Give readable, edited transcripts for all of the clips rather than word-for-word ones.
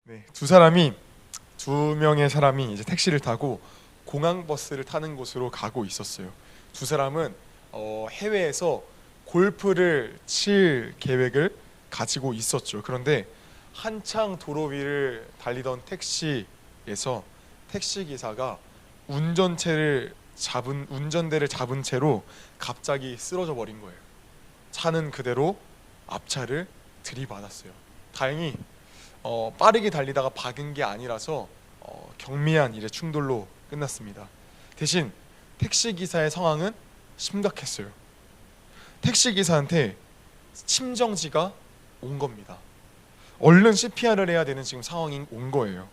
네, 두 명의 사람이 이제 택시를 타고 공항 버스를 타는 곳으로 가고 있었어요. 두 사람은 해외에서 골프를 칠 계획을 가지고 있었죠. 그런데 한창 도로 위를 달리던 택시에서 택시 기사가 운전대를 잡은 채로 갑자기 쓰러져 버린 거예요. 차는 그대로 앞차를 들이받았어요. 다행히 빠르게 달리다가 박은 게 아니라서 경미한 일의 충돌로 끝났습니다. 대신 택시 기사의 상황은 심각했어요. 택시 기사한테 심정지가 온 겁니다. 얼른 CPR을 해야 되는 지금 상황이 온 거예요.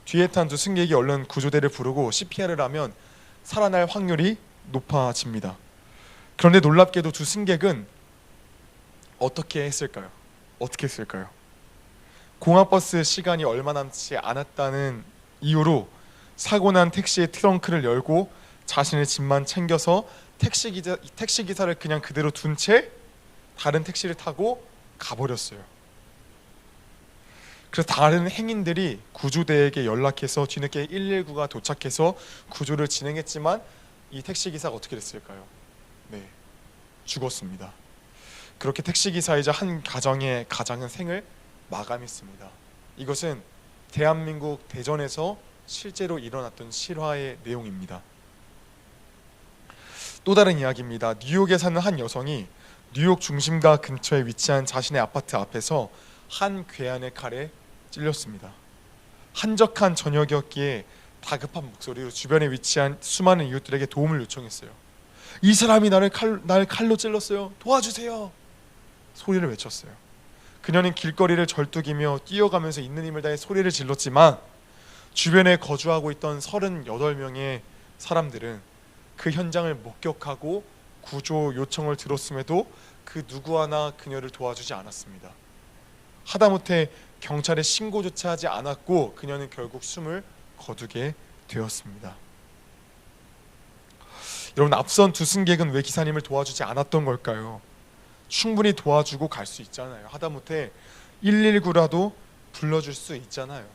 뒤에 탄 두 승객이 얼른 구조대를 부르고 CPR을 하면 살아날 확률이 높아집니다. 그런데 놀랍게도 두 승객은 어떻게 했을까요? 어떻게 했을까요? 공항버스 시간이 얼마 남지 않았다는 이유로 사고 난 택시의 트렁크를 열고 자신의 짐만 챙겨서 택시 기사를 그냥 그대로 둔 채 다른 택시를 타고 가버렸어요. 그래서 다른 행인들이 구조대에게 연락해서 뒤늦게 119가 도착해서 구조를 진행했지만 이 택시 기사가 어떻게 됐을까요? 네, 죽었습니다. 그렇게 택시 기사이자 한 가정의 가장은 생을 마감했습니다. 이것은 대한민국 대전에서 실제로 일어났던 실화의 내용입니다. 또 다른 이야기입니다. 뉴욕에 사는 한 여성이 뉴욕 중심가 근처에 위치한 자신의 아파트 앞에서 한 괴한의 칼에 찔렸습니다. 한적한 저녁이었기에 다급한 목소리로 주변에 위치한 수많은 이웃들에게 도움을 요청했어요. 이 사람이 날 칼로 찔렀어요. 도와주세요. 소리를 외쳤어요. 그녀는 길거리를 절뚝이며 뛰어가면서 있는 힘을 다해 소리를 질렀지만 주변에 거주하고 있던 38명의 사람들은 그 현장을 목격하고 구조 요청을 들었음에도 그 누구 하나 그녀를 도와주지 않았습니다. 하다못해 경찰에 신고조차 하지 않았고 그녀는 결국 숨을 거두게 되었습니다. 여러분, 앞선 두 승객은 왜 기사님을 도와주지 않았던 걸까요? 충분히 도와주고 갈 수 있잖아요. 하다못해 119라도 불러줄 수 있잖아요.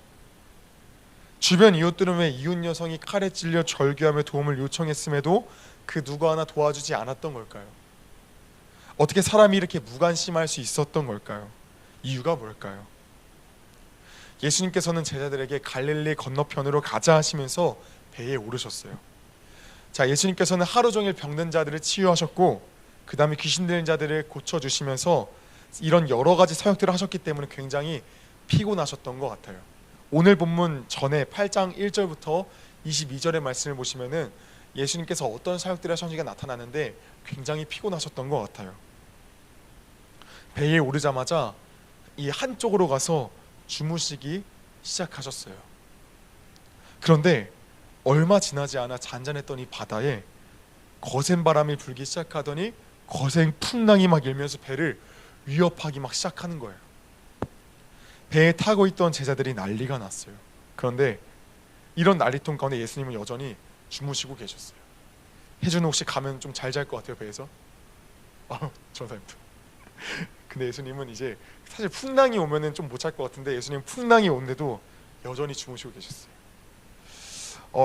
주변 이웃들은 왜 이웃 여성이 칼에 찔려 절규하며 도움을 요청했음에도 그 누구 하나 도와주지 않았던 걸까요? 어떻게 사람이 이렇게 무관심할 수 있었던 걸까요? 이유가 뭘까요? 예수님께서는 제자들에게 갈릴리 건너편으로 가자 하시면서 배에 오르셨어요. 자, 예수님께서는 하루 종일 병든 자들을 치유하셨고 그 다음에 귀신 들린 자들을 고쳐주시면서 이런 여러 가지 사역들을 하셨기 때문에 굉장히 피곤하셨던 것 같아요. 오늘 본문 전에 8장 1절부터 22절의 말씀을 보시면은 예수님께서 어떤 사역들을 하셨는지가 나타나는데 굉장히 피곤하셨던 것 같아요. 배에 오르자마자 이 한쪽으로 가서 주무시기 시작하셨어요. 그런데 얼마 지나지 않아 잔잔했던 이 바다에 거센 바람이 불기 시작하더니 거센 풍랑이 막 일면서 배를 위협하기 막 시작하는 거예요. 배에 타고 있던 제자들이 난리가 났어요. 그런데 이런 난리통 가운데 예수님은 여전히 주무시고 계셨어요. 혜준 혹시 가면 좀 잘 잘 것 같아요, 배에서? 전사님도. 근데 예수님은 이제 사실 풍랑이 오면은 좀 못 잘 것 같은데 예수님 풍랑이 온데도 여전히 주무시고 계셨어요.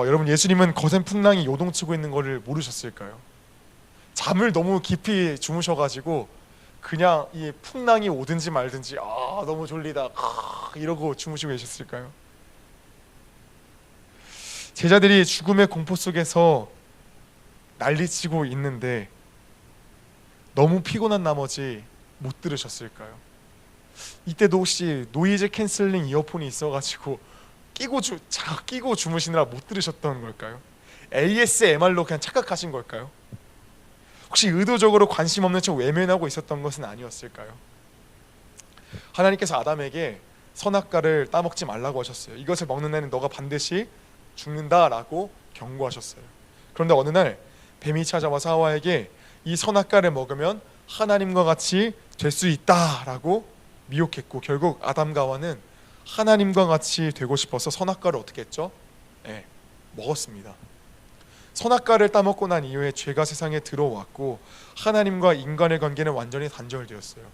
여러분, 예수님은 거센 풍랑이 요동치고 있는 것을 모르셨을까요? 잠을 너무 깊이 주무셔가지고 그냥 이 풍랑이 오든지 말든지 너무 졸리다 이러고 주무시고 계셨을까요? 제자들이 죽음의 공포 속에서 난리치고 있는데 너무 피곤한 나머지 못 들으셨을까요? 이때도 혹시 노이즈 캔슬링 이어폰이 있어가지고 끼고 주무시느라 못 들으셨던 걸까요? ASMR로 그냥 착각하신 걸까요? 혹시 의도적으로 관심 없는 척 외면하고 있었던 것은 아니었을까요? 하나님께서 아담에게 선악과를 따먹지 말라고 하셨어요. 이것을 먹는 애는 너가 반드시 죽는다라고 경고하셨어요. 그런데 어느 날 뱀이 찾아와서 하와에게 이 선악과를 먹으면 하나님과 같이 될 수 있다라고 미혹했고 결국 아담과 하와는 하나님과 같이 되고 싶어서 선악과를 어떻게 했죠? 먹었습니다. 선악과를 따먹고 난 이후에 죄가 세상에 들어왔고 하나님과 인간의 관계는 완전히 단절되었어요.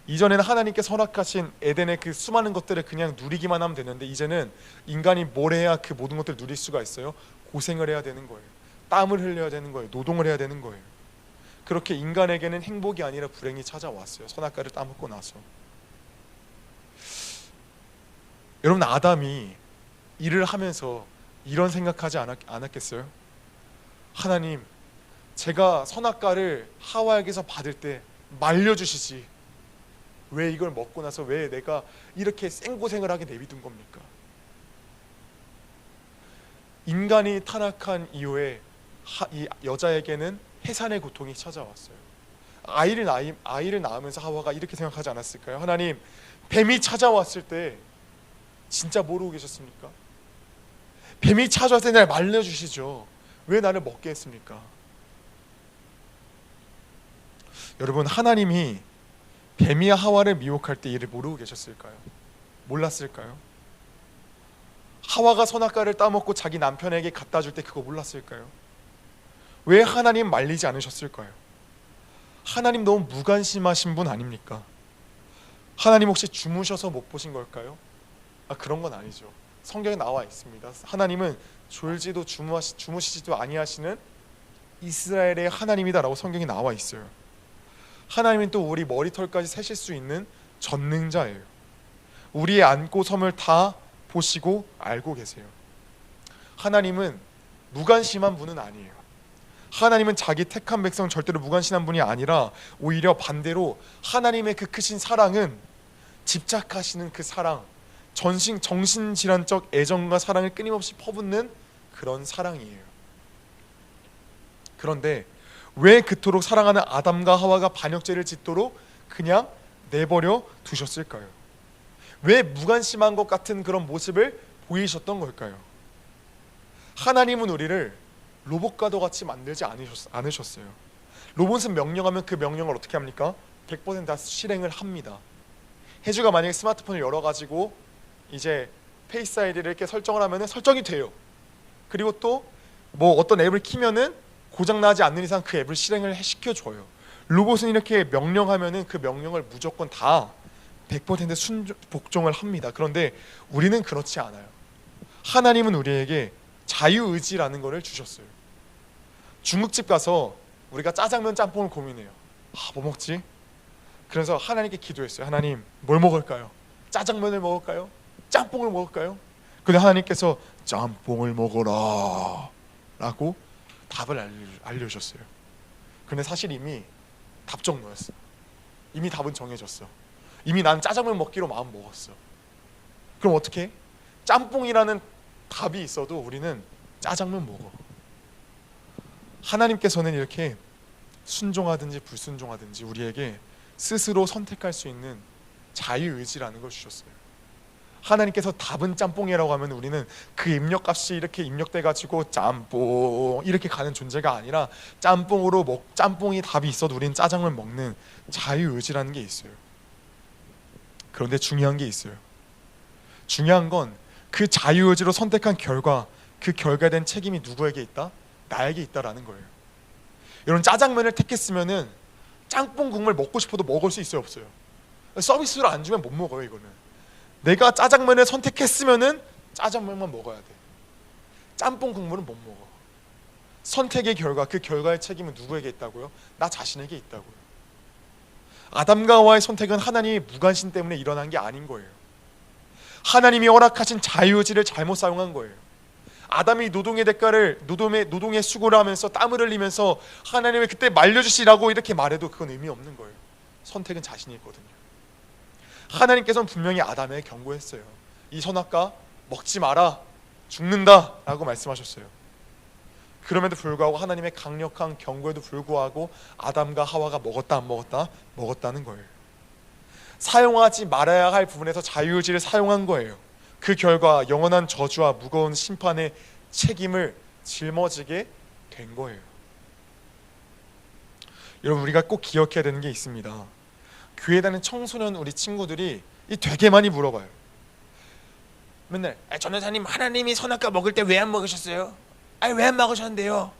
이전에는 하나님께 선악하신 에덴의 그 수많은 것들을 그냥 누리기만 하면 되는데, 이제는 인간이 뭘 해야 그 모든 것들을 누릴 수가 있어요? 고생을 해야 되는 거예요. 땀을 흘려야 되는 거예요. 노동을 해야 되는 거예요. 그렇게 인간에게는 행복이 아니라 불행이 찾아왔어요. 선악과를 따먹고 나서. 여러분, 아담이 일을 하면서 이런 생각하지 않았겠어요? 하나님, 제가 선악과를 하와에게서 받을 때 말려주시지, 왜 이걸 먹고 나서 왜 내가 이렇게 생고생을 하게 내비둔 겁니까? 인간이 타락한 이후에 이 여자에게는 해산의 고통이 찾아왔어요. 아이를 낳으면서 하와가 이렇게 생각하지 않았을까요? 하나님, 뱀이 찾아왔을 때 진짜 모르고 계셨습니까? 뱀이 찾아왔을 때 날 말려주시죠. 왜 나를 먹게 했습니까? 여러분, 하나님이 뱀이와 하와를 미혹할 때 이를 모르고 계셨을까요? 몰랐을까요? 하와가 선악과를 따먹고 자기 남편에게 갖다 줄 때 그거 몰랐을까요? 왜 하나님 말리지 않으셨을까요? 하나님 너무 무관심하신 분 아닙니까? 하나님 혹시 주무셔서 못 보신 걸까요? 그런 건 아니죠. 성경에 나와 있습니다. 하나님은 졸지도 주무시지도 아니하시는 이스라엘의 하나님이다라고 성경에 나와 있어요. 하나님은 또 우리 머리털까지 세실 수 있는 전능자예요. 우리의 앉고 섬을 다 보시고 알고 계세요. 하나님은 무관심한 분은 아니에요. 하나님은 자기 택한 백성 절대로 무관심한 분이 아니라 오히려 반대로 하나님의 그 크신 사랑은 집착하시는 그 사랑, 정신질환적 애정과 사랑을 끊임없이 퍼붓는 그런 사랑이에요. 그런데 왜 그토록 사랑하는 아담과 하와가 반역죄를 짓도록 그냥 내버려 두셨을까요? 왜 무관심한 것 같은 그런 모습을 보이셨던 걸까요? 하나님은 우리를 로봇과도 같이 만들지 않으셨어요. 로봇은 명령하면 그 명령을 어떻게 합니까? 100% 다 실행을 합니다. 혜주가 만약에 스마트폰을 열어가지고 이제 페이스 아이디를 이렇게 설정을 하면 설정이 돼요. 그리고 또 뭐 어떤 앱을 키면은 고장나지 않는 이상 그 앱을 실행을 시켜줘요. 로봇은 이렇게 명령하면은 그 명령을 무조건 다 100% 복종을 합니다. 그런데 우리는 그렇지 않아요. 하나님은 우리에게 자유의지라는 것을 주셨어요. 중국집 가서 우리가 짜장면 짬뽕을 고민해요. 뭐 먹지? 그래서 하나님께 기도했어요. 하나님, 뭘 먹을까요? 짜장면을 먹을까요? 짬뽕을 먹을까요? 근데 하나님께서 짬뽕을 먹어라 라고 답을 알려주셨어요. 근데 사실 이미 답정너였어. 이미 답은 정해졌어. 이미 난 짜장면 먹기로 마음 먹었어. 그럼 어떻게 해? 짬뽕이라는 답이 있어도 우리는 짜장면 먹어. 하나님께서는 이렇게 순종하든지 불순종하든지 우리에게 스스로 선택할 수 있는 자유의지라는 걸 주셨어요. 하나님께서 답은 짬뽕이라고 하면 우리는 그 입력값이 이렇게 입력돼가지고 짬뽕 이렇게 가는 존재가 아니라 짬뽕이 답이 있어도 우리는 짜장면 먹는 자유의지라는 게 있어요. 그런데 중요한 게 있어요. 중요한 건 그 자유의지로 선택한 결과, 그 결과에 대한 책임이 누구에게 있다? 나에게 있다라는 거예요. 여러분, 짜장면을 택했으면은 짬뽕 국물 먹고 싶어도 먹을 수 있어요, 없어요? 서비스로 안 주면 못 먹어요. 이거는 내가 짜장면을 선택했으면은 짜장면만 먹어야 돼. 짬뽕 국물은 못 먹어. 선택의 결과, 그 결과의 책임은 누구에게 있다고요? 나 자신에게 있다고요. 아담과 하와의 선택은 하나님의 무관심 때문에 일어난 게 아닌 거예요. 하나님이 허락하신 자유의지를 잘못 사용한 거예요. 아담이 노동의 대가를 노동의 수고를 하면서 땀을 흘리면서 하나님을 그때 말려주시라고 이렇게 말해도 그건 의미 없는 거예요. 선택은 자신이 있거든요. 하나님께서는 분명히 아담에게 경고했어요. 이 선악과 먹지 마라, 죽는다 라고 말씀하셨어요. 그럼에도 불구하고 하나님의 강력한 경고에도 불구하고 아담과 하와가 먹었다 안 먹었다? 먹었다는 거예요. 사용하지 말아야 할 부분에서 자유의지를 사용한 거예요. 그 결과 영원한 저주와 무거운 심판의 책임을 짊어지게 된 거예요. 여러분, 우리가 꼭 기억해야 되는 게 있습니다. 교회 다니는 청소년 우리 친구들이 되게 많이 물어봐요. 맨날 전도사님, 하나님이 선악과 먹을 때 왜 안 먹으셨어요? 왜 안 먹으셨는데요?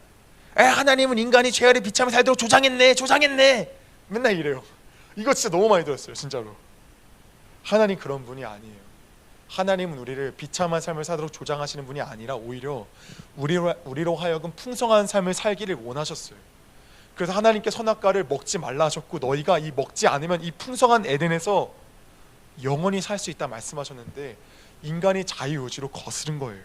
하나님은 인간이 죄아래 비참히 살도록 조장했네 맨날 이래요. 이거 진짜 너무 많이 들었어요. 진짜로. 하나님 그런 분이 아니에요. 하나님은 우리를 비참한 삶을 살도록 조장하시는 분이 아니라 오히려 우리로 하여금 풍성한 삶을 살기를 원하셨어요. 그래서 하나님께 선악과를 먹지 말라 하셨고, 너희가 이 먹지 않으면 이 풍성한 에덴에서 영원히 살 수 있다 말씀하셨는데, 인간이 자유의지로 거스른 거예요.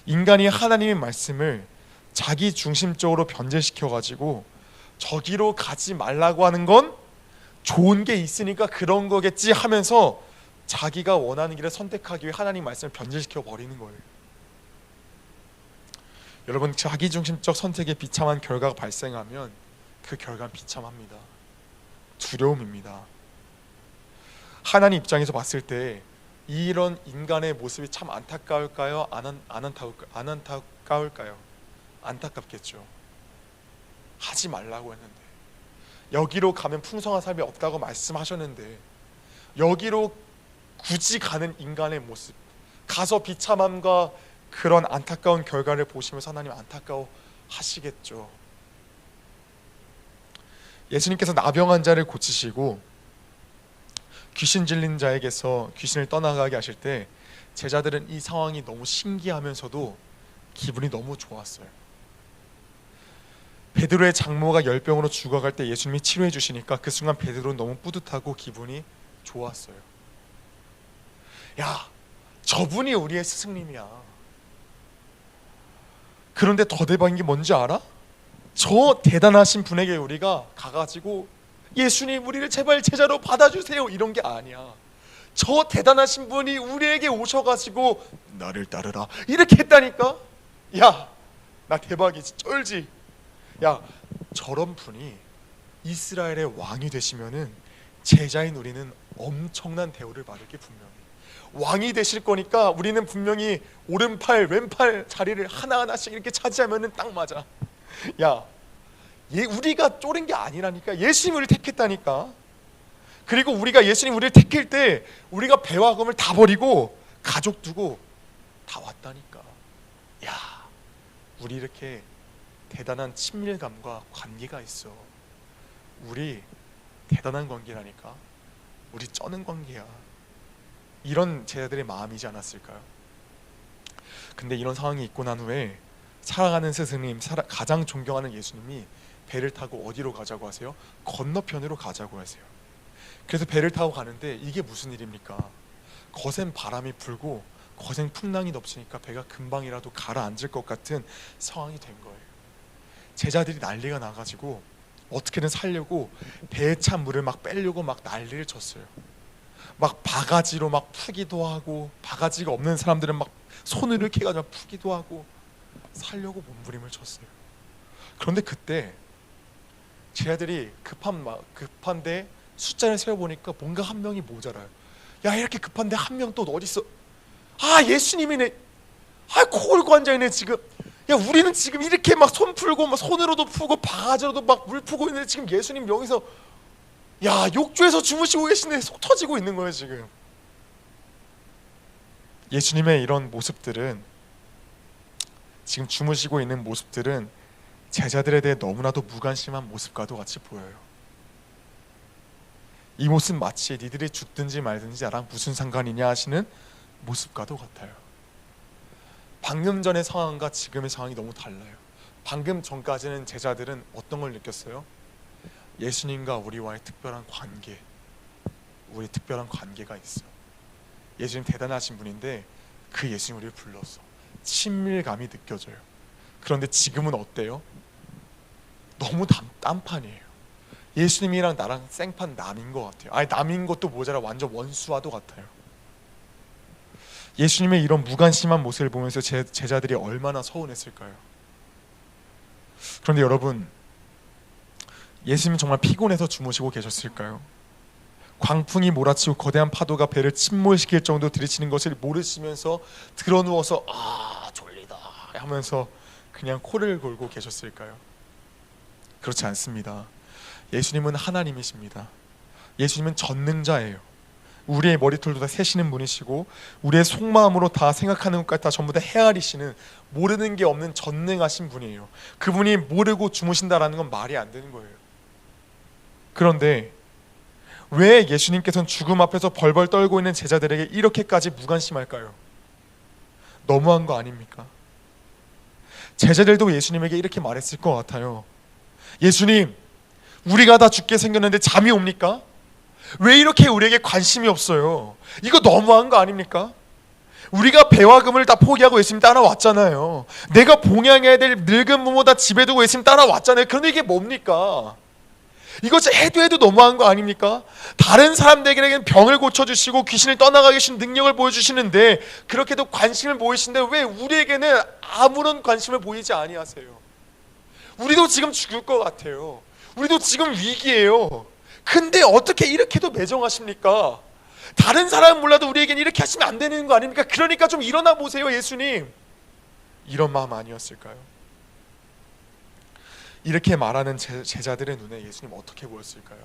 인간이 하나님의 말씀을 자기 중심적으로 변질시켜가지고 저기로 가지 말라고 하는 건 좋은 게 있으니까 그런 거겠지 하면서 자기가 원하는 길을 선택하기 위해 하나님 말씀을 변질시켜 버리는 거예요. 여러분, 자기중심적 선택에 비참한 결과가 발생하면 그 결과는 비참합니다. 두려움입니다. 하나님 입장에서 봤을 때 이런 인간의 모습이 참 안타까울까요? 안 안타까울까요? 안타깝겠죠. 하지 말라고 했는데, 여기로 가면 풍성한 삶이 없다고 말씀하셨는데 여기로 굳이 가는 인간의 모습, 가서 비참함과 그런 안타까운 결과를 보시면서 하나님 안타까워 하시겠죠. 예수님께서 나병한 자를 고치시고 귀신 들린 자에게서 귀신을 떠나가게 하실 때 제자들은 이 상황이 너무 신기하면서도 기분이 너무 좋았어요. 베드로의 장모가 열병으로 죽어갈 때 예수님이 치료해 주시니까 그 순간 베드로는 너무 뿌듯하고 기분이 좋았어요. 야, 저분이 우리의 스승님이야. 그런데 더 대박인 게 뭔지 알아? 저 대단하신 분에게 우리가 가가지고 예수님 우리를 제발 제자로 받아주세요 이런 게 아니야. 저 대단하신 분이 우리에게 오셔가지고 나를 따르라 이렇게 했다니까. 야, 나 대박이지, 쩔지. 야, 저런 분이 이스라엘의 왕이 되시면은 제자인 우리는 엄청난 대우를 받을 게 분명해. 왕이 되실 거니까 우리는 분명히 오른팔 왼팔 자리를 하나하나씩 이렇게 차지하면은 딱 맞아. 야, 우리가 쫄은 게 아니라니까. 예수님이 우리를 택했다니까. 그리고 우리가 예수님 우리를 택할 때 우리가 배와 검을 다 버리고 가족 두고 다 왔다니까. 야, 우리 이렇게 대단한 친밀감과 관계가 있어. 우리 대단한 관계라니까. 우리 쩌는 관계야. 이런 제자들의 마음이지 않았을까요? 근데 이런 상황이 있고 난 후에 사랑하는 스승님, 가장 존경하는 예수님이 배를 타고 어디로 가자고 하세요? 건너편으로 가자고 하세요. 그래서 배를 타고 가는데 이게 무슨 일입니까? 거센 바람이 불고 거센 풍랑이 덮치니까 배가 금방이라도 가라앉을 것 같은 상황이 된 거예요. 제자들이 난리가 나가지고 어떻게든 살려고 배에 찬 물을 막 빼려고 막 난리를 쳤어요. 막 바가지로 막 푸기도 하고, 바가지가 없는 사람들은 막 손을 이렇게 해가지고 푸기도 하고 살려고 몸부림을 쳤어요. 그런데 그때 제자들이 급한데 숫자를 세어보니까 뭔가 한 명이 모자라요. 야, 이렇게 급한데 한 명 또 어디 있어? 아, 예수님이네. 아, 코 골고 앉아있네 지금. 야, 우리는 지금 이렇게 막 손 풀고 막 손으로도 푸고 바가지로도 막 물 푸고 있는데 지금 예수님 여기서 야, 욕조에서 주무시고 계신데 속 터지고 있는 거예요 지금. 예수님의 이런 모습들은, 지금 주무시고 있는 모습들은 제자들에 대해 너무나도 무관심한 모습과도 같이 보여요. 이 모습 마치 니들이 죽든지 말든지 나랑 무슨 상관이냐 하시는 모습과도 같아요. 방금 전의 상황과 지금의 상황이 너무 달라요. 방금 전까지는 제자들은 어떤 걸 느꼈어요? 예수님과 우리와의 특별한 관계, 우리 특별한 관계가 있어. 예수님 대단하신 분인데 그 예수님 우리를 불렀어. 친밀감이 느껴져요. 그런데 지금은 어때요? 너무 딴판이에요. 예수님이랑 나랑 생판 남인 것 같아요. 아니, 남인 것도 모자라 완전 원수와도 같아요. 예수님의 이런 무관심한 모습을 보면서 제자들이 얼마나 서운했을까요? 그런데 여러분, 예수님 정말 피곤해서 주무시고 계셨을까요? 광풍이 몰아치고 거대한 파도가 배를 침몰시킬 정도로 들이치는 것을 모르시면서 드러누워서 아, 졸리다 하면서 그냥 코를 골고 계셨을까요? 그렇지 않습니다. 예수님은 하나님이십니다. 예수님은 전능자예요. 우리의 머리털도 다 세시는 분이시고 우리의 속마음으로 다 생각하는 것까지 다 전부 다 헤아리시는, 모르는 게 없는 전능하신 분이에요. 그분이 모르고 주무신다라는 건 말이 안 되는 거예요. 그런데 왜 예수님께서는 죽음 앞에서 벌벌 떨고 있는 제자들에게 이렇게까지 무관심할까요? 너무한 거 아닙니까? 제자들도 예수님에게 이렇게 말했을 것 같아요. 예수님, 우리가 다 죽게 생겼는데 잠이 옵니까? 왜 이렇게 우리에게 관심이 없어요? 이거 너무한 거 아닙니까? 우리가 배와 금을 다 포기하고 예수님 따라왔잖아요. 내가 봉양해야 될 늙은 부모 다 집에 두고 예수님 따라왔잖아요. 그런데 이게 뭡니까? 이거 해도 너무한 거 아닙니까? 다른 사람들에게는 병을 고쳐주시고 귀신을 떠나가게 하신 능력을 보여주시는데 그렇게도 관심을 보이시는데 왜 우리에게는 아무런 관심을 보이지 아니하세요? 우리도 지금 죽을 것 같아요. 우리도 지금 위기예요. 근데 어떻게 이렇게도 매정하십니까? 다른 사람은 몰라도 우리에게는 이렇게 하시면 안 되는 거 아닙니까? 그러니까 좀 일어나 보세요, 예수님. 이런 마음 아니었을까요? 이렇게 말하는 제자들의 눈에 예수님 어떻게 보였을까요?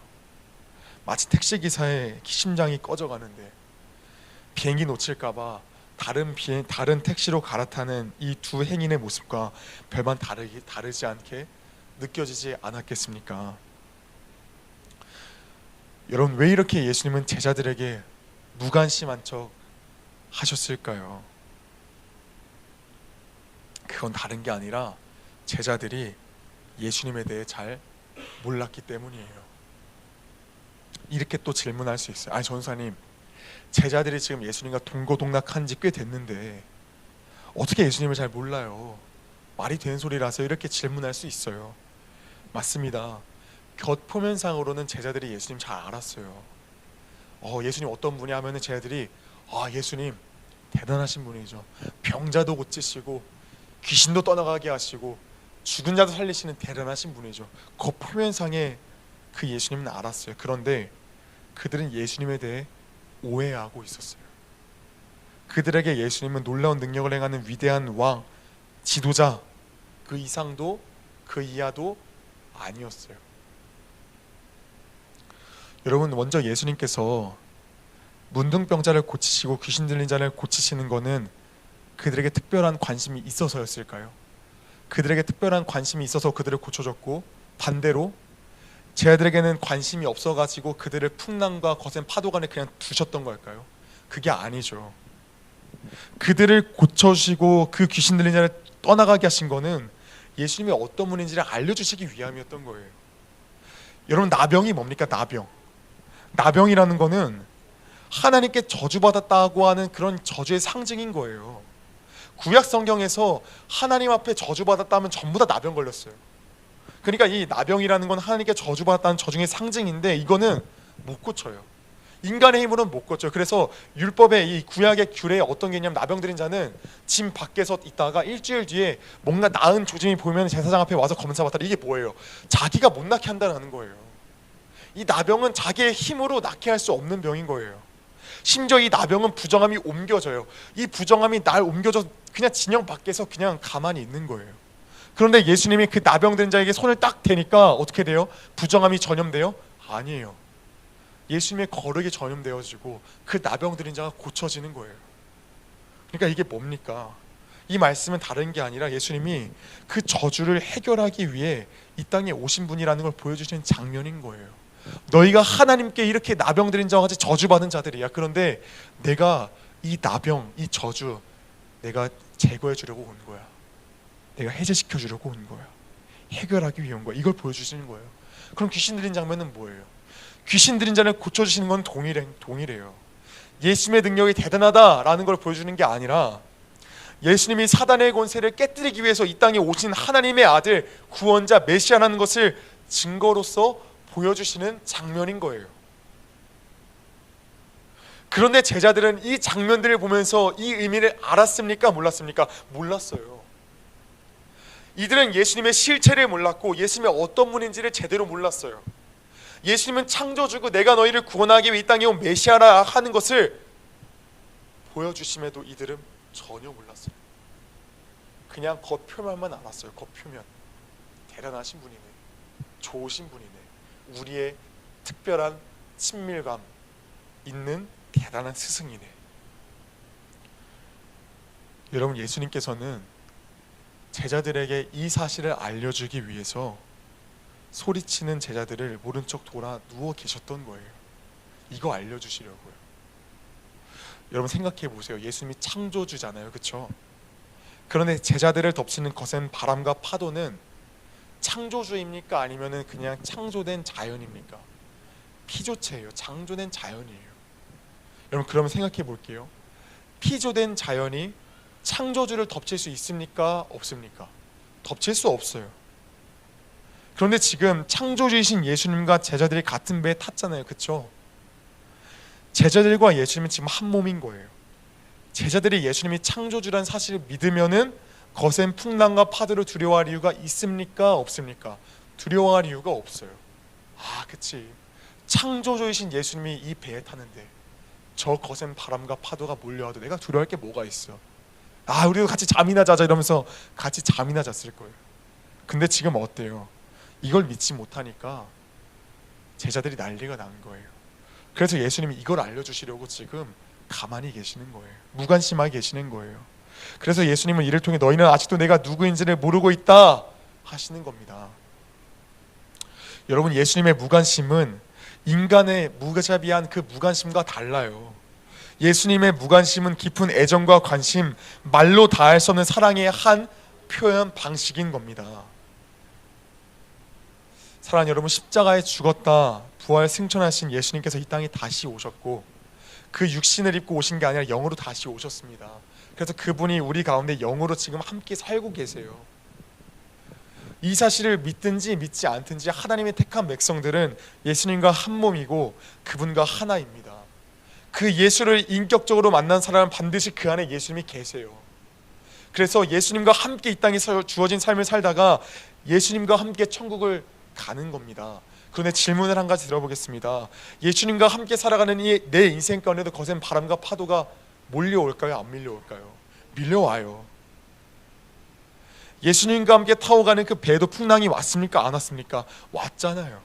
마치 택시기사의 심장이 꺼져가는데 비행기 놓칠까봐 다른 택시로 갈아타는 이 두 행인의 모습과 별반 다르지 않게 느껴지지 않았겠습니까? 여러분, 왜 이렇게 예수님은 제자들에게 무관심한 척 하셨을까요? 그건 다른 게 아니라 제자들이 예수님에 대해 잘 몰랐기 때문이에요. 이렇게 또 질문할 수 있어요. 아니, 전사님, 제자들이 지금 예수님과 동고동락한 지 꽤 됐는데 어떻게 예수님을 잘 몰라요? 말이 되는 소리라서 이렇게 질문할 수 있어요. 맞습니다. 겉표면상으로는 제자들이 예수님 잘 알았어요. 예수님 어떤 분이 하면은 제자들이 예수님 대단하신 분이죠. 병자도 고치시고 귀신도 떠나가게 하시고 죽은 자도 살리시는 대단하신 분이죠. 겉표면상에 그 예수님은 알았어요. 그런데 그들은 예수님에 대해 오해하고 있었어요. 그들에게 예수님은 놀라운 능력을 행하는 위대한 왕, 지도자, 그 이상도 그 이하도 아니었어요. 여러분, 먼저 예수님께서 문둥병자를 고치시고 귀신 들린 자를 고치시는 것은 그들에게 특별한 관심이 있어서였을까요? 그들에게 특별한 관심이 있어서 그들을 고쳐줬고, 반대로 제자들에게는 관심이 없어가지고 그들을 풍랑과 거센 파도 간에 그냥 두셨던 걸까요? 그게 아니죠. 그들을 고쳐주시고 그 귀신 들린 자를 떠나가게 하신 거는 예수님이 어떤 분인지를 알려주시기 위함이었던 거예요. 여러분, 나병이 뭡니까? 나병이라는 거는 하나님께 저주받았다고 하는 그런 저주의 상징인 거예요. 구약 성경에서 하나님 앞에 저주받았다면 전부 다 나병 걸렸어요. 그러니까 이 나병이라는 건 하나님께 저주받았다는 저주의 상징인데 이거는 못 고쳐요. 인간의 힘으로는 못 고쳐요. 그래서 율법의 이 구약의 규례에 어떤 게 있냐면, 나병 들인 자는 집 밖에서 있다가 일주일 뒤에 뭔가 나은 조짐이 보이면 제사장 앞에 와서 검사받아라. 이게 뭐예요? 자기가 못 낫게 한다는 거예요. 이 나병은 자기의 힘으로 낫게 할 수 없는 병인 거예요. 심지어 이 나병은 부정함이 옮겨져요. 이 부정함이 날 옮겨져 그냥 진영 밖에서 그냥 가만히 있는 거예요. 그런데 예수님이 그 나병 든 자에게 손을 딱 대니까 어떻게 돼요? 부정함이 전염돼요? 아니에요. 예수님의 거룩이 전염되어지고 그 나병 들인 자가 고쳐지는 거예요. 그러니까 이게 뭡니까? 이 말씀은 다른 게 아니라 예수님이 그 저주를 해결하기 위해 이 땅에 오신 분이라는 걸 보여주시는 장면인 거예요. 너희가 하나님께 이렇게 나병 들인 자와 같이 저주받은 자들이야. 그런데 내가 이 나병, 이 저주 내가 제거해 주려고 온 거야. 내가 해제시켜 주려고 온 거야. 해결하기 위해 온 거야. 이걸 보여주시는 거예요. 그럼 귀신 들린 장면은 뭐예요? 귀신 들린 자를 고쳐주시는 건 동일해요. 예수님의 능력이 대단하다라는 걸 보여주는 게 아니라 예수님이 사단의 권세를 깨뜨리기 위해서 이 땅에 오신 하나님의 아들, 구원자, 메시아라는 것을 증거로서 보여주시는 장면인 거예요. 그런데 제자들은 이 장면들을 보면서 이 의미를 알았습니까? 몰랐습니까? 몰랐어요. 이들은 예수님의 실체를 몰랐고 예수님의 어떤 분인지를 제대로 몰랐어요. 예수님은 창조주고 내가 너희를 구원하기 위해 이 땅에 온 메시아라 하는 것을 보여주심에도 이들은 전혀 몰랐어요. 그냥 겉표면만 알았어요. 겉표면. 대단하신 분이네, 좋으신 분이네, 우리의 특별한 친밀감 있는 대단한 스승이네. 여러분, 예수님께서는 제자들에게 이 사실을 알려주기 위해서 소리치는 제자들을 모른 척 돌아 누워 계셨던 거예요. 이거 알려주시려고요. 여러분 생각해 보세요. 예수님이 창조주잖아요, 그렇죠? 그런데 제자들을 덮치는 거센 바람과 파도는 창조주입니까? 아니면은 그냥 창조된 자연입니까? 피조체예요. 창조된 자연이에요. 여러분 그러면 생각해 볼게요. 피조된 자연이 창조주를 덮칠 수 있습니까? 없습니까? 덮칠 수 없어요. 그런데 지금 창조주이신 예수님과 제자들이 같은 배에 탔잖아요, 그렇죠? 제자들과 예수님은 지금 한 몸인 거예요. 제자들이 예수님이 창조주라는 사실을 믿으면은 거센 풍랑과 파도를 두려워할 이유가 있습니까? 없습니까? 두려워할 이유가 없어요. 아, 그치. 창조주이신 예수님이 이 배에 타는데 저 거센 바람과 파도가 몰려와도 내가 두려워할 게 뭐가 있어? 아, 우리도 같이 잠이나 자자 이러면서 같이 잠이나 잤을 거예요. 근데 지금 어때요? 이걸 믿지 못하니까 제자들이 난리가 난 거예요. 그래서 예수님이 이걸 알려주시려고 지금 가만히 계시는 거예요. 무관심하게 계시는 거예요. 그래서 예수님은 이를 통해 너희는 아직도 내가 누구인지를 모르고 있다 하시는 겁니다. 여러분, 예수님의 무관심은 인간의 무자비한 그 무관심과 달라요. 예수님의 무관심은 깊은 애정과 관심, 말로 다할 수 없는 사랑의 한 표현 방식인 겁니다. 사랑하는 여러분, 십자가에 죽었다 부활 승천하신 예수님께서 이 땅에 다시 오셨고 그 육신을 입고 오신 게 아니라 영으로 다시 오셨습니다. 그래서 그분이 우리 가운데 영으로 지금 함께 살고 계세요. 이 사실을 믿든지 믿지 않든지 하나님의 택한 백성들은 예수님과 한 몸이고 그분과 하나입니다. 그 예수를 인격적으로 만난 사람은 반드시 그 안에 예수님이 계세요. 그래서 예수님과 함께 이 땅에 주어진 삶을 살다가 예수님과 함께 천국을 가는 겁니다. 그런데 질문을 한 가지 들어보겠습니다. 예수님과 함께 살아가는 이 내 인생 가운데도 거센 바람과 파도가 몰려올까요? 안 밀려올까요? 밀려와요. 예수님과 함께 타고 가는 그 배도 풍랑이 왔습니까? 안 왔습니까? 왔잖아요.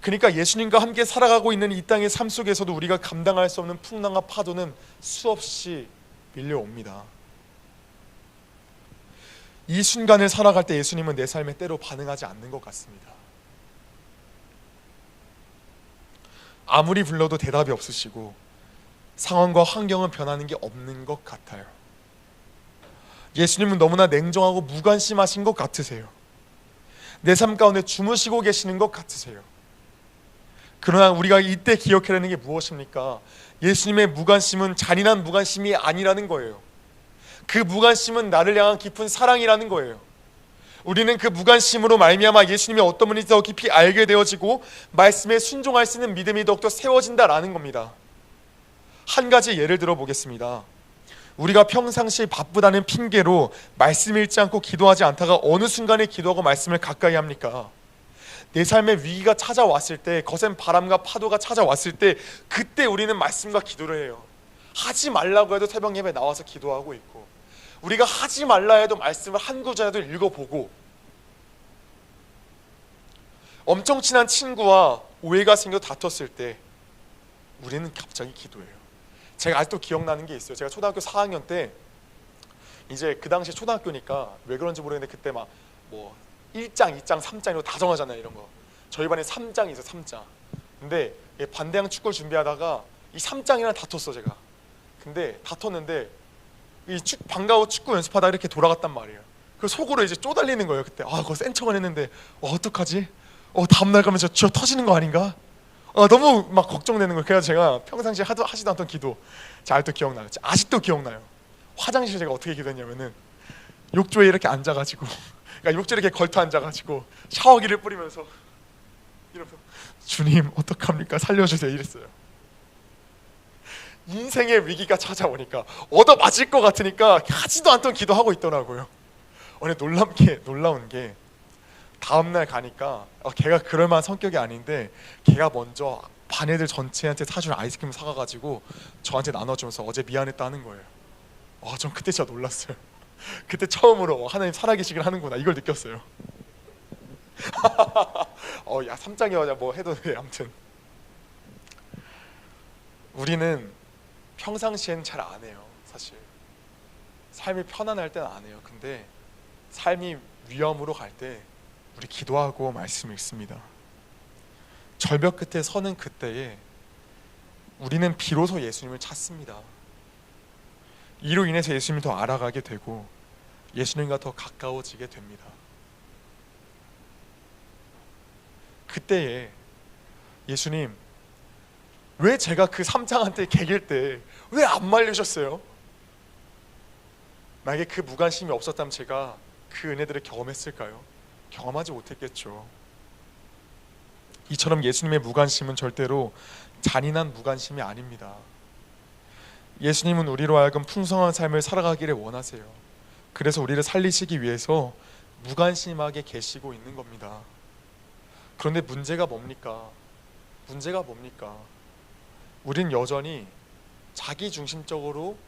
그러니까 예수님과 함께 살아가고 있는 이 땅의 삶 속에서도 우리가 감당할 수 없는 풍랑과 파도는 수없이 밀려옵니다. 이 순간을 살아갈 때 예수님은 내 삶에 때로 반응하지 않는 것 같습니다. 아무리 불러도 대답이 없으시고 상황과 환경은 변하는 게 없는 것 같아요. 예수님은 너무나 냉정하고 무관심하신 것 같으세요. 내 삶 가운데 주무시고 계시는 것 같으세요. 그러나 우리가 이때 기억해야 하는 게 무엇입니까? 예수님의 무관심은 잔인한 무관심이 아니라는 거예요. 그 무관심은 나를 향한 깊은 사랑이라는 거예요. 우리는 그 무관심으로 말미암아 예수님이 어떤 분인지 더 깊이 알게 되어지고 말씀에 순종할 수 있는 믿음이 더욱더 세워진다라는 겁니다. 한 가지 예를 들어 보겠습니다. 우리가 평상시 바쁘다는 핑계로 말씀 읽지 않고 기도하지 않다가 어느 순간에 기도하고 말씀을 가까이 합니까? 내 삶에 위기가 찾아왔을 때, 거센 바람과 파도가 찾아왔을 때 그때 우리는 말씀과 기도를 해요. 하지 말라고 해도 새벽 예배 나와서 기도하고 있고, 우리가 하지 말라 해도 말씀을 한 구절이라도 읽어보고, 엄청 친한 친구와 오해가 생겨 다퉜을 때 우리는 갑자기 기도해요. 제가 아직도 기억나는 게 있어요. 제가 초등학교 4학년 때, 이제 그 당시 초등학교니까 왜 그런지 모르겠는데 그때 막 뭐 1장, 2장, 3장 이런 거 다 정하잖아요. 이런 거 저희 반에 3장이 있어. 3장. 근데 반대항 축구를 준비하다가 이 3장이랑 다퉜어 제가. 근데 다퉜는데 이 방과후 축구 연습하다 이렇게 돌아갔단 말이에요. 그 속으로 이제 쪼달리는 거예요. 그때 그거 센 척은 했는데 어떡하지? 다음날 가면 저 터지는 거 아닌가? 너무 막 걱정되는 거예요. 그래서 제가 평상시에 하지도 않던 기도 제가 아직도 기억나요. 아직도 기억나요. 화장실에 제가 어떻게 기도했냐면은 욕조에 이렇게 앉아가지고 그러니까 욕조에 이렇게 걸터 앉아가지고 샤워기를 뿌리면서 이러면서 주님 어떡합니까? 살려주세요 이랬어요. 인생의 위기가 찾아오니까 얻어맞을 것 같으니까 하지도 않던 기도하고 있더라고요. 오늘 놀라운 게 다음날 가니까 걔가 그럴만한 성격이 아닌데 걔가 먼저 반 애들 전체한테 사준 아이스크림 사가가지고 저한테 나눠주면서 어제 미안했다 하는 거예요. 전 그때 진짜 놀랐어요. 그때 처음으로 하나님 살아계시길 하는구나 이걸 느꼈어요. 야 3장이어야 뭐 해도 돼. 아무튼 우리는 평상시엔 잘 안 해요. 사실 삶이 편안할 때는 안 해요. 근데 삶이 위험으로 갈 때 우리 기도하고 말씀 읽습니다. 절벽 끝에 서는 그때에 우리는 비로소 예수님을 찾습니다. 이로 인해서 예수님을 더 알아가게 되고 예수님과 더 가까워지게 됩니다. 그때에 예수님, 왜 제가 그 삼장한테 개길 때 왜 안 말려주셨어요? 만약에 그 무관심이 없었다면 제가 그 은혜들을 경험했을까요? 경험하지 못했겠죠. 이처럼 예수님의 무관심은 절대로 잔인한 무관심이 아닙니다. 예수님은 우리로 하여금 풍성한 삶을 살아가기를 원하세요. 그래서 우리를 살리시기 위해서 무관심하게 계시고 있는 겁니다. 그런데 문제가 뭡니까? 우린 여전히 자기중심적으로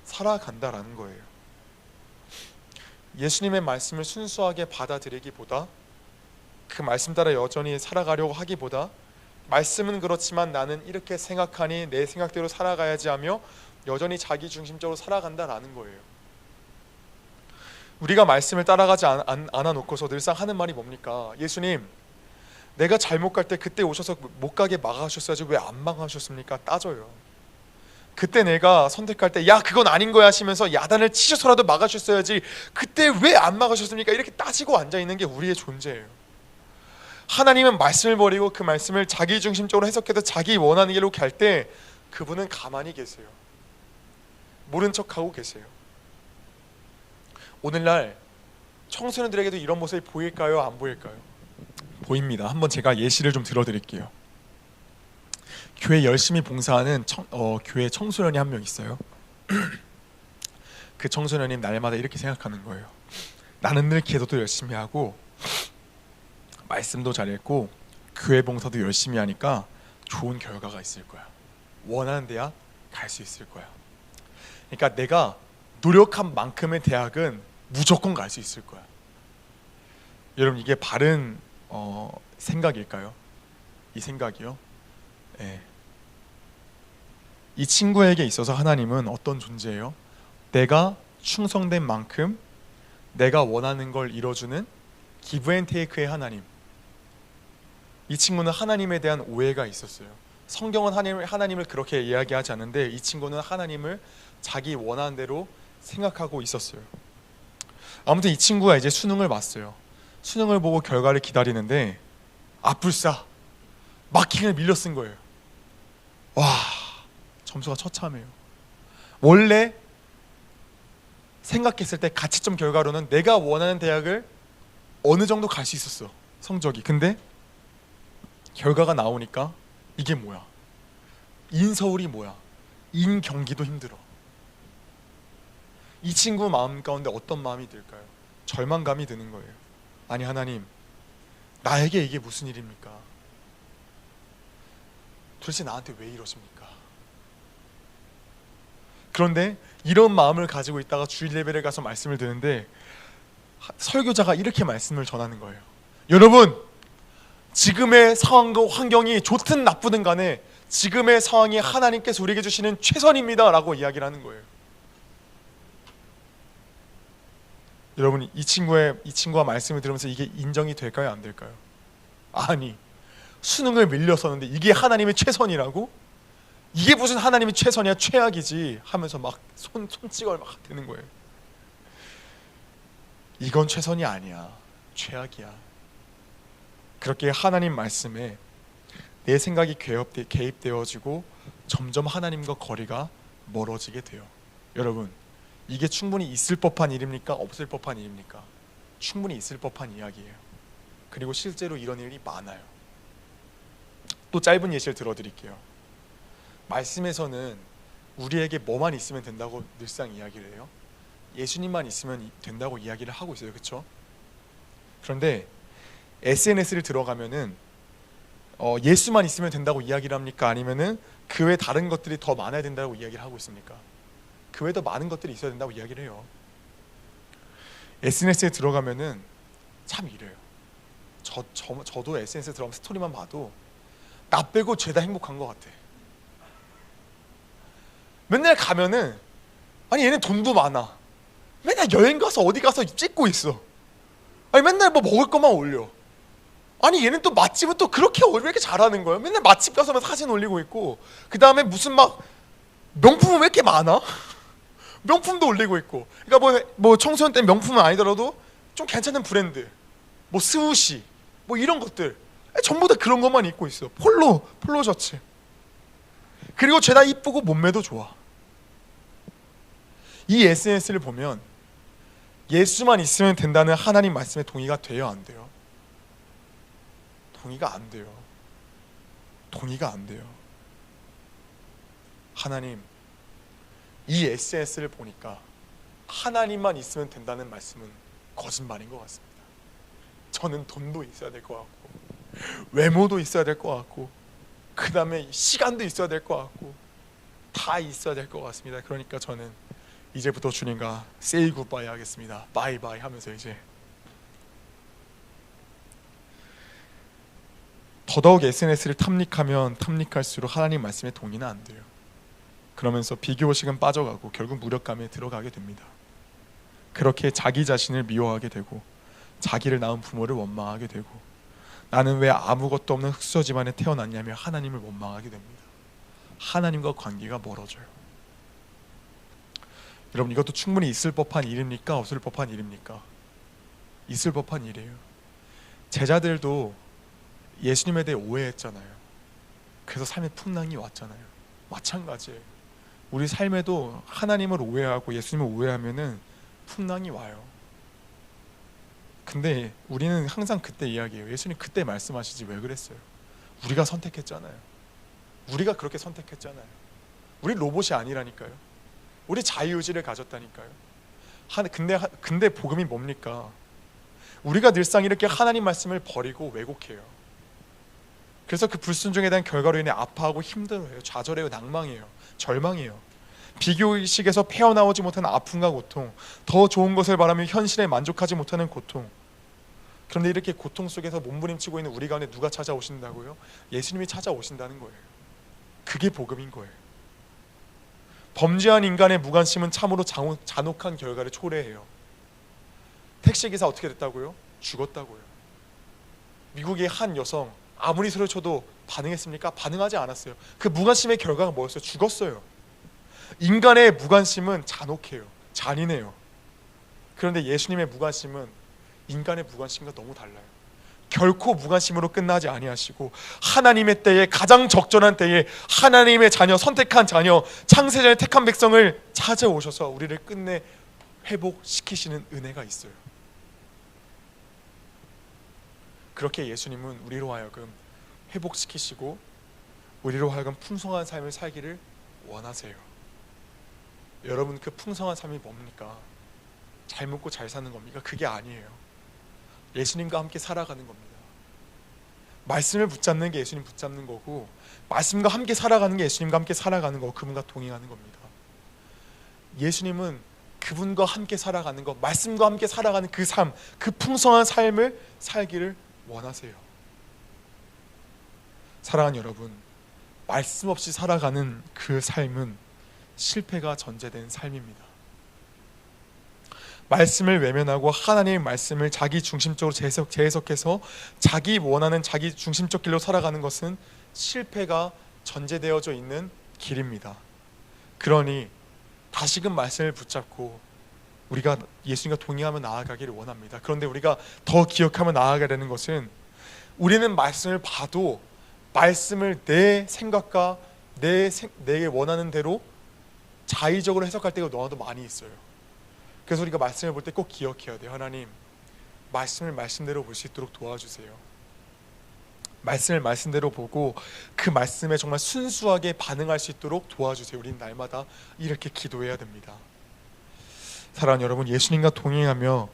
살아간다라는 거예요. 예수님의 말씀을 순수하게 받아들이기보다, 그 말씀 따라 여전히 살아가려고 하기보다, 말씀은 그렇지만 나는 이렇게 생각하니 내 생각대로 살아가야지 하며 여전히 자기중심적으로 살아간다라는 거예요. 우리가 말씀을 따라가지 않아 놓고서 늘상 하는 말이 뭡니까? 예수님, 내가 잘못 갈 때 그때 오셔서 못 가게 막아주셨어야지 왜 안 막아주셨습니까? 따져요. 그때 내가 선택할 때 야 그건 아닌 거야 하시면서 야단을 치셔서라도 막아주셨어야지 그때 왜 안 막아주셨습니까? 이렇게 따지고 앉아있는 게 우리의 존재예요. 하나님은 말씀을 버리고 그 말씀을 자기중심적으로 해석해서 자기 원하는 길로 갈 때 그분은 가만히 계세요. 모른 척하고 계세요. 오늘날 청소년들에게도 이런 모습이 보일까요? 안 보일까요? 보입니다. 한번 제가 예시를 좀 들어드릴게요. 교회 열심히 봉사하는 교회 청소년이 한 명 있어요. 그 청소년이 날마다 이렇게 생각하는 거예요. 나는 늘 기도도 열심히 하고 말씀도 잘 읽고 교회 봉사도 열심히 하니까 좋은 결과가 있을 거야. 원하는 대학 갈 수 있을 거야. 그러니까 내가 노력한 만큼의 대학은 무조건 갈 수 있을 거야. 여러분, 이게 바른 생각일까요? 이 생각이요? 네. 이 친구에게 있어서 하나님은 어떤 존재예요? 내가 충성된 만큼 내가 원하는 걸 이뤄주는 기브 앤 테이크의 하나님. 이 친구는 하나님에 대한 오해가 있었어요. 성경은 하나님을 그렇게 이야기하지 않는데 이 친구는 하나님을 자기 원하는 대로 생각하고 있었어요. 아무튼 이 친구가 이제 수능을 봤어요. 수능을 보고 결과를 기다리는데 아뿔싸 마킹을 밀려 쓴 거예요. 와, 점수가 처참해요. 원래 생각했을 때 가치점 결과로는 내가 원하는 대학을 어느 정도 갈 수 있었어, 성적이. 근데 결과가 나오니까 이게 뭐야? 인서울이 뭐야? 인경기도 힘들어. 이 친구 마음 가운데 어떤 마음이 들까요? 절망감이 드는 거예요. 아니 하나님, 나에게 이게 무슨 일입니까? 도대체 나한테 왜 이러십니까? 그런데 이런 마음을 가지고 있다가 주일 예배를 가서 말씀을 듣는데 설교자가 이렇게 말씀을 전하는 거예요. 여러분, 지금의 상황과 환경이 좋든 나쁘든 간에 지금의 상황이 하나님께서 우리에게 주시는 최선입니다 라고 이야기를 하는 거예요. 여러분, 이 친구가 말씀을 들으면서 이게 인정이 될까요? 안 될까요? 아니, 수능을 밀려서는데 이게 하나님의 최선이라고? 이게 무슨 하나님의 최선이야? 최악이지 하면서 막 손찌검을 막 대는 거예요. 이건 최선이 아니야, 최악이야. 그렇게 하나님 말씀에 내 생각이 개입되어지고 점점 하나님과 거리가 멀어지게 돼요. 여러분, 이게 충분히 있을 법한 일입니까? 없을 법한 일입니까? 충분히 있을 법한 이야기예요. 그리고 실제로 이런 일이 많아요. 또 짧은 예시를 들어드릴게요. 말씀에서는 우리에게 뭐만 있으면 된다고 늘상 이야기를 해요. 예수님만 있으면 된다고 이야기를 하고 있어요. 그렇죠? 그런데 SNS를 들어가면은 예수만 있으면 된다고 이야기를 합니까? 아니면은 그 외 다른 것들이 더 많아야 된다고 이야기를 하고 있습니까? 그 외에 더 많은 것들이 있어야 된다고 이야기를 해요. SNS에 들어가면은 참 이래요. 저도 SNS에 들어가면 스토리만 봐도 나 빼고 죄다 행복한 것 같아. 맨날 가면은 아니 얘네 돈도 많아. 맨날 여행 가서 어디 가서 찍고 있어. 아니 맨날 뭐 먹을 것만 올려. 아니 얘는 또 맛집은 또 그렇게 왜 이렇게 잘하는 거야? 맨날 맛집 가서만 사진 올리고 있고, 그 다음에 무슨 막 명품은 왜 이렇게 많아? 명품도 올리고 있고. 그러니까 뭐 청소년 때 명품은 아니더라도 좀 괜찮은 브랜드, 뭐 스우시, 뭐 이런 것들 전부 다 그런 것만 입고 있어. 폴로 셔츠. 그리고 죄다 이쁘고 몸매도 좋아. 이 SNS를 보면 예수만 있으면 된다는 하나님 말씀에 동의가 돼요, 안 돼요? 동의가 안 돼요. 동의가 안 돼요. 하나님, 이 SNS를 보니까 하나님만 있으면 된다는 말씀은 거짓말인 것 같습니다. 저는 돈도 있어야 될 것 같고, 외모도 있어야 될 것 같고, 그 다음에 시간도 있어야 될 것 같고, 다 있어야 될 것 같습니다. 그러니까 저는 이제부터 주님과 say goodbye 하겠습니다. 바이바이 하면서 이제 더더욱 SNS를 탐닉하면 탐닉할수록 하나님 말씀에 동의는 안 돼요. 그러면서 비교의식은 빠져가고 결국 무력감에 들어가게 됩니다. 그렇게 자기 자신을 미워하게 되고 자기를 낳은 부모를 원망하게 되고 나는 왜 아무것도 없는 흑수저 집안에 태어났냐며 하나님을 원망하게 됩니다. 하나님과 관계가 멀어져요. 여러분, 이것도 충분히 있을 법한 일입니까? 없을 법한 일입니까? 있을 법한 일이에요. 제자들도 예수님에 대해 오해했잖아요. 그래서 삶에 풍랑이 왔잖아요. 마찬가지예요. 우리 삶에도 하나님을 오해하고 예수님을 오해하면은 풍랑이 와요. 근데 우리는 항상 그때 이야기해요. 예수님 그때 말씀하시지 왜 그랬어요? 우리가 선택했잖아요. 우리가 그렇게 선택했잖아요. 우리 로봇이 아니라니까요. 우리 자유의지를 가졌다니까요. 근데 복음이 뭡니까? 우리가 늘상 이렇게 하나님 말씀을 버리고 왜곡해요. 그래서 그 불순종에 대한 결과로 인해 아파하고 힘들어해요. 좌절해요. 낭망해요. 절망해요. 비교의식에서 헤어나오지 못하는 아픔과 고통, 더 좋은 것을 바라며 현실에 만족하지 못하는 고통. 그런데 이렇게 고통 속에서 몸부림치고 있는 우리 가운데 누가 찾아오신다고요? 예수님이 찾아오신다는 거예요. 그게 복음인 거예요. 범죄한 인간의 무관심은 참으로 잔혹한 결과를 초래해요. 택시기사 어떻게 됐다고요? 죽었다고요. 미국의 한 여성 아무리 소리를 쳐도 반응했습니까? 반응하지 않았어요. 그 무관심의 결과가 뭐였어요? 죽었어요. 인간의 무관심은 잔혹해요. 잔인해요. 그런데 예수님의 무관심은 인간의 무관심과 너무 달라요. 결코 무관심으로 끝나지 아니하시고 하나님의 때에, 가장 적절한 때에 하나님의 자녀, 선택한 자녀, 창세전에 택한 백성을 찾아오셔서 우리를 끝내 회복시키시는 은혜가 있어요. 그렇게 예수님은 우리로 하여금 회복시키시고 우리로 하여금 풍성한 삶을 살기를 원하세요. 여러분, 그 풍성한 삶이 뭡니까? 잘 먹고 잘 사는 겁니까? 그게 아니에요. 예수님과 함께 살아가는 겁니다. 말씀을 붙잡는 게 예수님 붙잡는 거고, 말씀과 함께 살아가는 게 예수님과 함께 살아가는 거고, 그분과 동행하는 겁니다. 예수님은 그분과 함께 살아가는 것, 말씀과 함께 살아가는 그 삶, 그 풍성한 삶을 살기를 원하세요. 사랑하는 여러분, 말씀 없이 살아가는 그 삶은 실패가 전제된 삶입니다. 말씀을 외면하고 하나님의 말씀을 자기 중심적으로 재해석해서 자기 원하는 자기 중심적 길로 살아가는 것은 실패가 전제되어져 있는 길입니다. 그러니 다시금 말씀을 붙잡고 우리가 예수님과 동행하며 나아가기를 원합니다. 그런데 우리가 더 기억하며 나아가야 되는 것은, 우리는 말씀을 봐도 말씀을 내 생각과 내게 원하는 대로 자의적으로 해석할 때가 너무나도 많이 있어요. 그래서 우리가 말씀을 볼 때 꼭 기억해야 돼요. 하나님, 말씀을 말씀대로 볼 수 있도록 도와주세요. 말씀을 말씀대로 보고 그 말씀에 정말 순수하게 반응할 수 있도록 도와주세요. 우리는 날마다 이렇게 기도해야 됩니다. 사랑하는 여러분, 예수님과 동행하며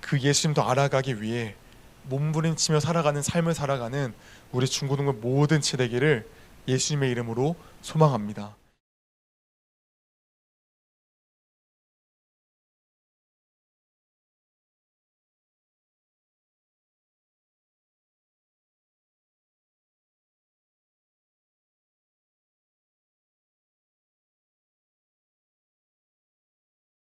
그 예수님도 알아가기 위해 몸부림치며 살아가는 삶을 살아가는 우리 중고등부 모든 치되기를 예수님의 이름으로 소망합니다.